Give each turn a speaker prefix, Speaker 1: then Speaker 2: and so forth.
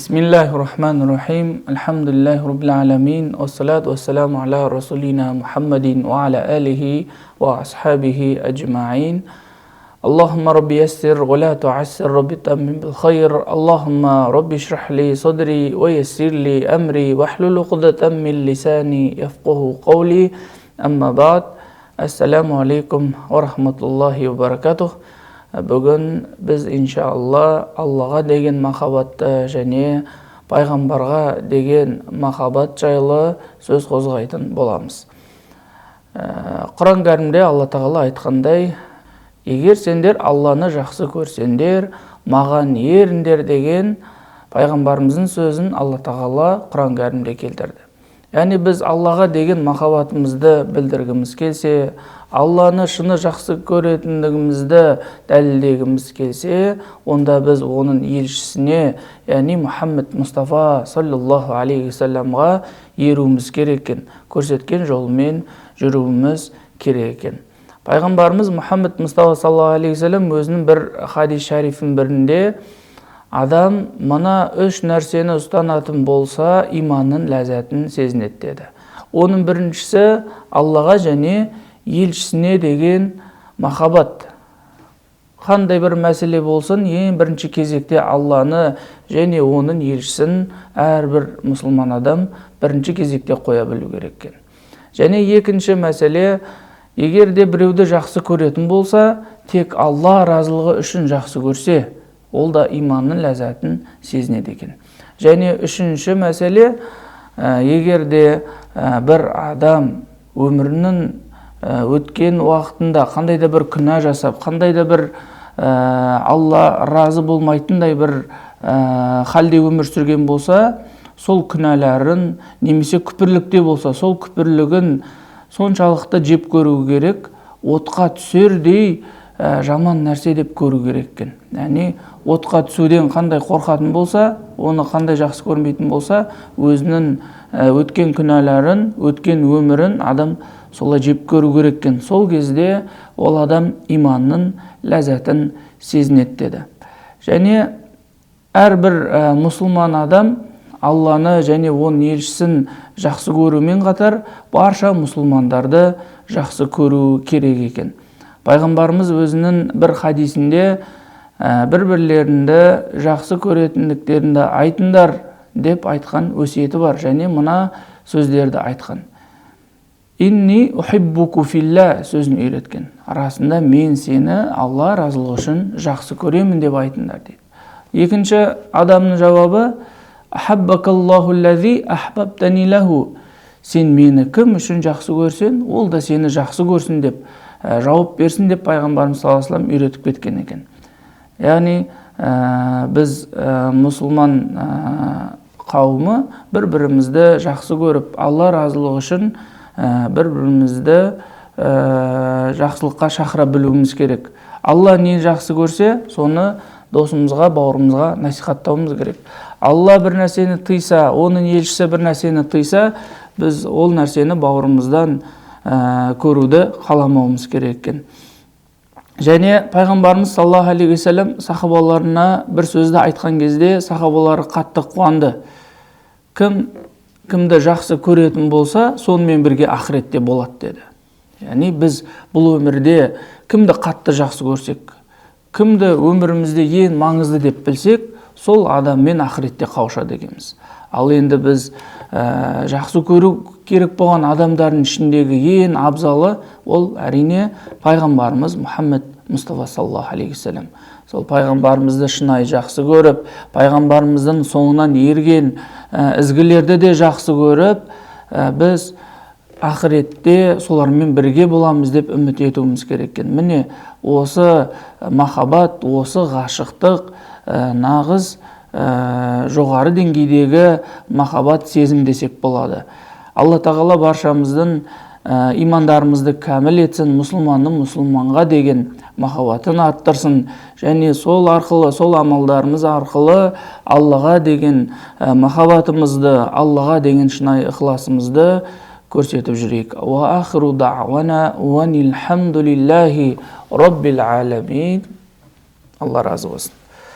Speaker 1: Bismillahirrahmanirrahim. Alhamdulillahi rabbil alamin. Wassalatu wassalamu ala rasulina Muhammadin wa ala alihi wa ashabihi ajma'in. Allahumma rabbi yassir wa la tu'assir, rabbi tammim bil khair. Allahumma rabbi shrah li sadri wa yassir li amri wahlul 'uqdatam min lisani yafqahu qawli. Amma ba'd. Assalamu alaikum wa rahmatullahi wa barakatuh. Бүгін біз иншалла Аллаға деген махаббатты және пайғамбарға деген махаббат жайлы сөз қозғайтын боламыз. Құран кәрімде Алла тағала айтқандай: егер сендер Алланы жақсы көрсеңдер, маған еріңдер деген пайғамбарымыздың сөзін Алла тағала Құран кәрімде келтірді. Яғни біз Аллаға деген махаббатымызды білдіргіміз келсе, Алланы шыны жақсы көретіндігімізді дәлелдегіміз келсе, онда біз оның елшісіне, яғни Мұхаммед Мұстафа саллаллаху алейхи вассаламға еруіміз керек екен, көрсеткен жолымен жүруіміз керек екен. Пайғамбарымыз Мұхаммед Мұстафа саллаллаху алейхи вассалам өзінің бір хадис шарифінің бірінде: адам мына үш нәрсені ұстанатын болса, иманның ләззатын сезінеді деді. Оның біріншісі Аллаға және елшісіне деген махаббат. Қандай бір мәселе болсын, ең бірінші кезекте Алланы және оның елшісін әрбір мұсылман адам бірінші кезекте қоя білу керек екен. Және екінші мәселе, егер де біреуді жақсы көретін болса, тек Алла разылығы үшін жақсы көрсе, ол да иманның ләззатын сезінеді екен. Және үшінші мәселе, егер де бір адам өмірінің өткен уақытында қандай да бір күнә жасап, қандай да бір Алла разы болмайтындай бір халде өмір сүрген болса, сол күнәларын немесе күпірлікте болса, сол күпірлігін соншалықты жеп көру керек, отқа түсердей жаман нәрсе деп көру керек екен. Яғни отқа түсуден қандай қорқатын болса, оны қандай жақсы көрмейтін болса, өзінің өткен күнәларын, өткен өмірін адам солай жеп көру керек екен. Сол кезде ол адам иманның ләззатын сезінеді деді. Және әрбір мұсылман адам Алланы және оның елшісін жақсы көрумен қатар барша мұсылмандарды жақсы көру керек екен. Пайғамбарымыз өзінің бір хадисінде бір-бірлеріңді жақсы көретіндіктеріңді айтыңдар деп айтқан өсиеті бар, және мына сөздерді айтқан: инни ухиббуку филла сөзін үйреткен. Арасында мен сені Алла разылығы үшін жақсы көремін деп айтыңдар дейді. Екінші адамның жауабы: ахаббакаллаху лази ахбабтани лаху. Сен мені кім үшін жақсы көрсең, ол да сені жақсы көрсін деп жауап берсін деп пайғамбарымыз саллаллаху алейхи вассалам үйретіп кеткен екен. Яғни біз мұсылман қауымы бір-бірімізді жақсы көріп, Алла разылығы үшін бір-бірімізді жақсылыққа шақыра білуіміз керек. Алла не жақсы көрсе, соны досымызға, бауырымызға насихаттауымыз керек. Алла бір нәрсені тыйса, оның елшісі бір нәрсені тыйса, біз ол нәрсені бауырымыздан көруді қаламауымыз керек екен. Және пайғамбарымыз саллаллаху алейхи вассалам сахабаларына бір сөзді айтқан кезде сахабалары қатты қуанды. Кімді жақсы көретін болса, сонымен бірге ақыретте болады деді. Яғни біз бұл өмірде кімді қатты жақсы көрсек, кімді өмірімізде ең маңызды деп білсек, сол адаммен ақыретте қауышады екенбіз. Ал енді біз жақсы көру керек болған адамдардың ішіндегі ең абзалы ол әрине пайғамбарымыз Мұхаммед Мұстафа саллаллаху алейхи вассалам. Сол пайғамбарымызды шынайы жақсы көріп, пайғамбарымыздың соңынан ерген ізгілерді де жақсы көріп, біз ақыретте солармен бірге боламыз деп үміт етуіміз керек екен. Міне осы махаббат, осы ғашықтық нағыз жоғары деңгейдегі махаббат сезім десек болады. Алла тағала баршамыздың имандарымызды кәміл етсін, мұсылманның мұсылманға деген махаббатын арттырсын, және сол арқылы, сол амалдарымыз арқылы Аллаға деген махаббатымызды, Аллаға деген шынайы ықыласымызды көрсетіп жүрейік. Ва ахиру дa'вана ва нилхамдулиллахи раббил аламин. Алла разы болсын.